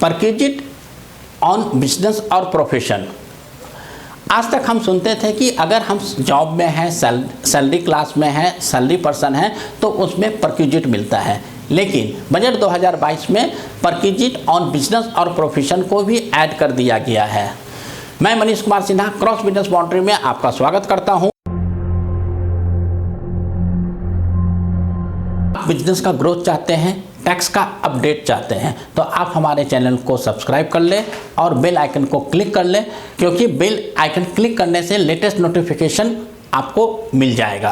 Perquisite on business और profession. आज तक हम सुनते थे कि अगर हम जॉब में हैं, सैलरी क्लास में हैं, सैलरी पर्सन हैं, तो उसमें परक्विजिट मिलता है। लेकिन बजट 2022 में परक्विजिट ऑन बिजनेस और प्रोफेशन को भी ऐड कर दिया गया है। मैं Manish Kumar Sinha cross business boundary में आपका स्वागत करता हूं। बिजनेस का ग्रोथ चाहते हैं, टैक्स का अपडेट चाहते हैं, तो आप हमारे चैनल को सब्सक्राइब कर लें और बेल आइकन को क्लिक कर लें, क्योंकि बेल आइकन क्लिक करने से लेटेस्ट नोटिफिकेशन आपको मिल जाएगा।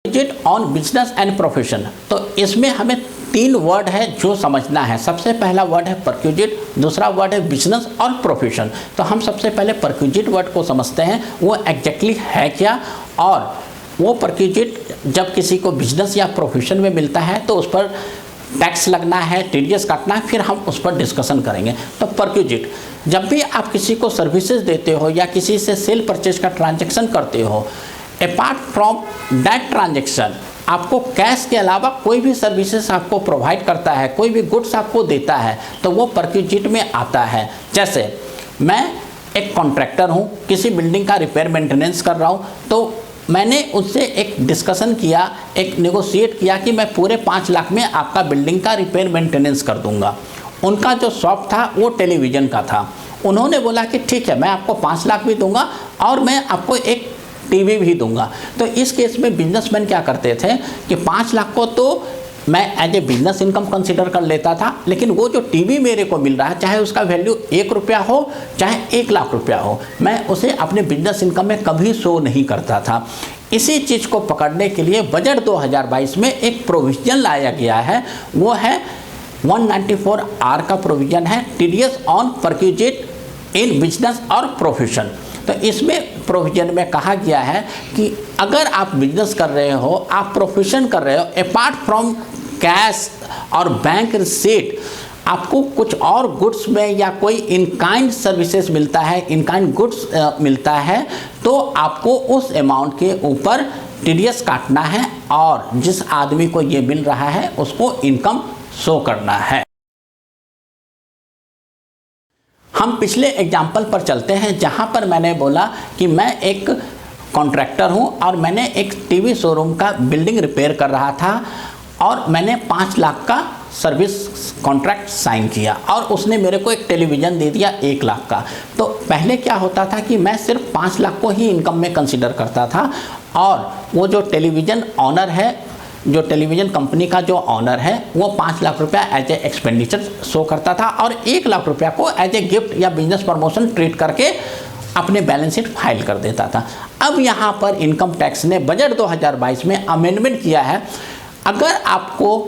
Perquisite on business and profession, तो इसमें हमें 3 वर्ड है जो समझना है। सबसे पहला वर्ड है परक्विजिट, दूसरा वर्ड है बिजनेस और प्रोफेशन। तो हम सबसे पहले परक्विजिट वर्ड को समझते हैं, वो एग्जैक्टली है क्या, और वो परक्विजिट जब किसी को बिजनेस या प्रोफेशन में मिलता है तो उस पर टैक्स लगना है, टीडीएस काटना है, फिर हम उस पर डिस्कशन करेंगे। तो परक्विजिट, जब भी आप किसी को सर्विसेज देते हो या किसी से सेल परचेज का ट्रांजैक्शन करते हो, अपार्ट फ्रॉम दैट ट्रांजैक्शन आपको कैश के अलावा कोई भी सर्विसेज आपको प्रोवाइड करता है, कोई भी गुड्स आपको देता है, तो वो परक्विजिट में आता है। जैसे मैं एक कॉन्ट्रैक्टर हूँ, किसी बिल्डिंग का रिपेयर मेंटेनेंस कर रहा हूँ, तो मैंने उससे एक डिस्कशन किया, एक नेगोशिएट किया कि मैं पूरे 5 लाख में आपका बिल्डिंग का रिपेयर मेंटेनेंस कर दूंगा। उनका जो शॉप था वो टेलीविज़न का था। उन्होंने बोला कि ठीक है, मैं आपको 5 लाख भी दूंगा और मैं आपको एक टीवी भी दूंगा। तो इस केस में बिजनेसमैन क्या करते थे कि 5 लाख को तो मैं as a business income consider कर लेता था, लेकिन वो जो टीवी मेरे को मिल रहा है, चाहे उसका वैल्यू 1 रुपया हो चाहे 1 लाख रुपया हो, मैं उसे अपने बिजनेस इनकम में कभी शो नहीं करता था। इसी चीज़ को पकड़ने के लिए बजट 2022 में एक प्रोविजन लाया गया है, वो है 194R का प्रोविजन है, TDS on perquisite in business और प्रोफेशन। तो इसमें प्रोविजन में कहा गया है कि अगर आप बिजनेस कर रहे हो, आप प्रोफेशन कर रहे हो, अपार्ट फ्रॉम कैश और बैंक रिसीट आपको कुछ और गुड्स में या कोई इन काइंड सर्विसेज मिलता है, इन काइंड गुड्स मिलता है, तो आपको उस अमाउंट के ऊपर टीडीएस काटना है और जिस आदमी को ये मिल रहा है उसको इनकम शो करना है। हम पिछले एग्जाम्पल पर चलते हैं, जहां पर मैंने बोला कि मैं एक कॉन्ट्रैक्टर हूं और मैंने एक टीवी शोरूम का बिल्डिंग रिपेयर कर रहा था और मैंने 5 लाख का सर्विस कॉन्ट्रैक्ट साइन किया और उसने मेरे को एक टेलीविज़न दे दिया 1 लाख का। तो पहले क्या होता था कि मैं सिर्फ 5 लाख को ही इनकम में कंसिडर करता था, और वो जो टेलीविज़न ऑनर है, जो टेलीविज़न कंपनी का जो ऑनर है, वो 5 लाख रुपया एज ए एक्सपेंडिचर शो करता था और 1 लाख रुपया को एज ए गिफ्ट या बिजनेस प्रमोशन ट्रीट करके अपने बैलेंस शीट फाइल कर देता था। अब यहाँ पर इनकम टैक्स ने बजट 2022 में अमेंडमेंट किया है, अगर आपको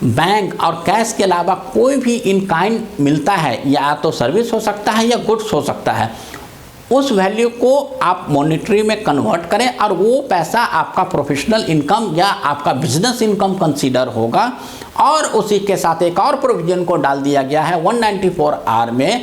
बैंक और कैश के अलावा कोई भी इन काइंड मिलता है, या तो सर्विस हो सकता है या गुड्स हो सकता है, उस वैल्यू को आप मॉनिटरी में कन्वर्ट करें और वो पैसा आपका प्रोफेशनल इनकम या आपका बिजनेस इनकम कंसीडर होगा। और उसी के साथ एक और प्रोविजन को डाल दिया गया है 194R में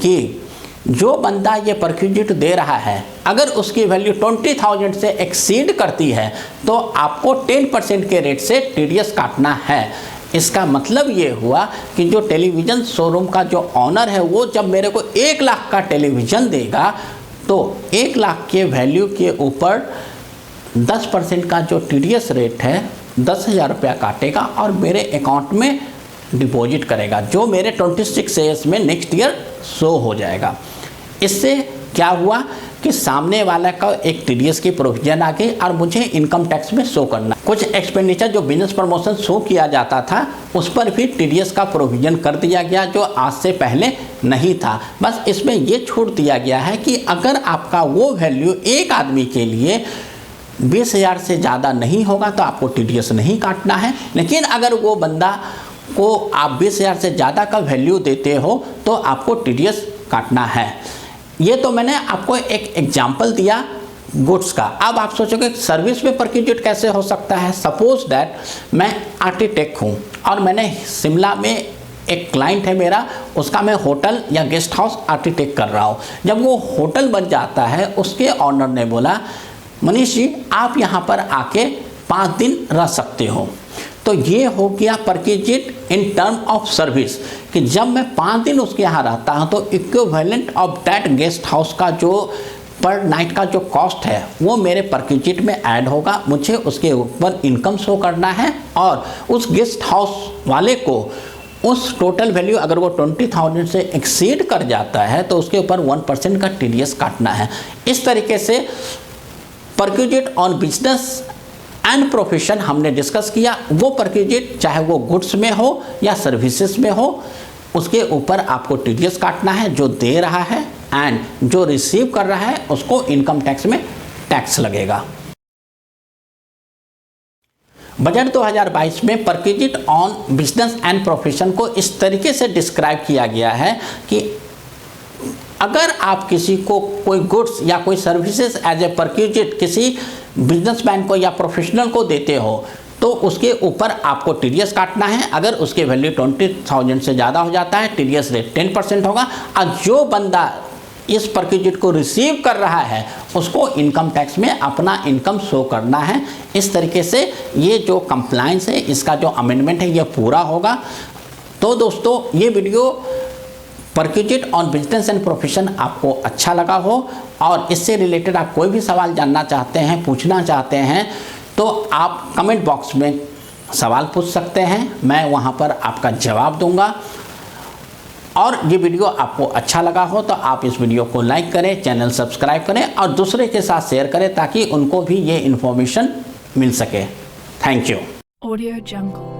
कि जो बंदा ये परक्विजिट दे रहा है, अगर उसकी वैल्यू 20,000 से एक्सीड करती है तो आपको 10% के रेट से टीडीएस काटना है। इसका मतलब ये हुआ कि जो टेलीविज़न शोरूम का जो ऑनर है, वो जब मेरे को 1 लाख का टेलीविज़न देगा तो 1 लाख के वैल्यू के ऊपर 10% का जो टीडीएस रेट है 10,000 रुपया काटेगा और मेरे अकाउंट में डिपॉजिट करेगा, जो मेरे 26 ईयर्स में नेक्स्ट ईयर शो हो जाएगा। इससे क्या हुआ कि सामने वाला का एक टीडीएस की प्रोविजन आ गई और मुझे इनकम टैक्स में शो करना। कुछ एक्सपेंडिचर जो बिजनेस प्रमोशन शो किया जाता था उस पर भी टीडीएस का प्रोविजन कर दिया गया, जो आज से पहले नहीं था। बस इसमें ये छूट दिया गया है कि अगर आपका वो वैल्यू एक आदमी के लिए 20,000 से ज़्यादा नहीं होगा तो आपको टीडीएस नहीं काटना है, लेकिन अगर वो बंदा को आप 20,000 से ज़्यादा का वैल्यू देते हो तो आपको टीडीएस काटना है। ये तो मैंने आपको एक एग्जाम्पल दिया गुड्स का। अब आप सोचोगे सर्विस में परक्विजिट कैसे हो सकता है। सपोज दैट मैं आर्किटेक्ट हूँ और मैंने शिमला में एक क्लाइंट है मेरा, उसका मैं होटल या गेस्ट हाउस आर्किटेक्ट कर रहा हूँ। जब वो होटल बन जाता है, उसके ऑनर ने बोला मनीष जी आप यहाँ पर आके 5 दिन रह सकते हो। तो ये हो गया perquisite in term of service, कि जब मैं 5 दिन उसके यहाँ रहता हूँ तो equivalent of that guest house का जो पर नाइट का जो कॉस्ट है वो मेरे परक्विजिट में ऐड होगा। मुझे उसके ऊपर इनकम शो करना है और उस गेस्ट हाउस वाले को उस टोटल वैल्यू अगर वो 20,000 से एक्सीड कर जाता है तो उसके ऊपर 1% का टीडीएस काटना है। इस तरीके से perquisite on business and profession हमने डिस्कस किया। वो परक्विजिट चाहे वो गुड्स में हो या सर्विसेज में हो, उसके ऊपर आपको टीडीएस काटना है जो दे रहा है, एंड जो रिसीव कर रहा है उसको इनकम टैक्स में टैक्स लगेगा। बजट 2022 में perquisite on business and profession को इस तरीके से डिस्क्राइब किया गया है कि अगर आप किसी को कोई गुड्स या कोई सर्विसेज एज ए परक्विजिट किसी बिजनेसमैन को या प्रोफेशनल को देते हो तो उसके ऊपर आपको टीडीएस काटना है। अगर उसके वैल्यू 20,000 से ज़्यादा हो जाता है टीडीएस रेट 10% होगा, और जो बंदा इस परक्विजिट को रिसीव कर रहा है उसको इनकम टैक्स में अपना इनकम शो करना है। इस तरीके से ये जो कंप्लायंस है, इसका जो अमेंडमेंट है, ये पूरा होगा। तो दोस्तों, ये video perquisite on business and profession आपको अच्छा लगा हो और इससे रिलेटेड आप कोई भी सवाल जानना चाहते हैं, पूछना चाहते हैं, तो आप कमेंट बॉक्स में सवाल पूछ सकते हैं, मैं वहाँ पर आपका जवाब दूंगा। और ये वीडियो आपको अच्छा लगा हो तो आप इस वीडियो को लाइक करें, चैनल सब्सक्राइब करें और दूसरे के साथ शेयर करें ताकि उनको भी ये इन्फॉर्मेशन मिल सके। Thank you. Audio Jungle।